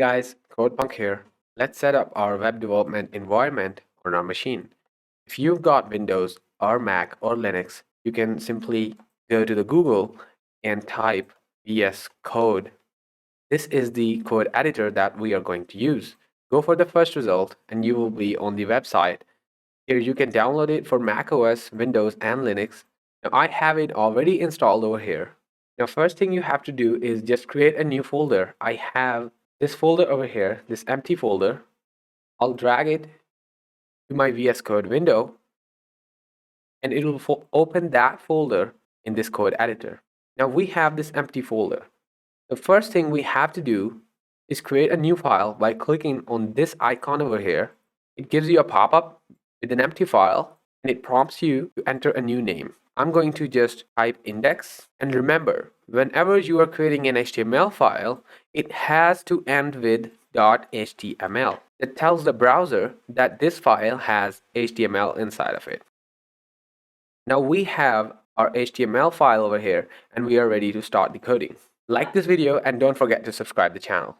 guys, Codepunk here. Let's set up our web development environment on our machine. If you've got Windows or Mac or Linux, you can simply go to the Google and type VS Code. This is the code editor that we are going to use. Go for the first result and you will be on the website. Here you can download it for Mac OS, Windows, and Linux. Now I have it already installed over here. Now first thing you have to do is just create a new folder. I have this folder over here, this empty folder. I'll drag it to my VS Code window and it will open that folder in this code editor. Now we have this empty folder. The first thing we have to do is create a new file by clicking on this icon over here. It gives you a pop-up with an empty file and it prompts you to enter a new name. I'm going to just type index, and remember, whenever you are creating an HTML file, it has to end with .html. That tells the browser that this file has HTML inside of it. Now we have our HTML file over here and we are ready to start decoding. Like this video and don't forget to subscribe the channel.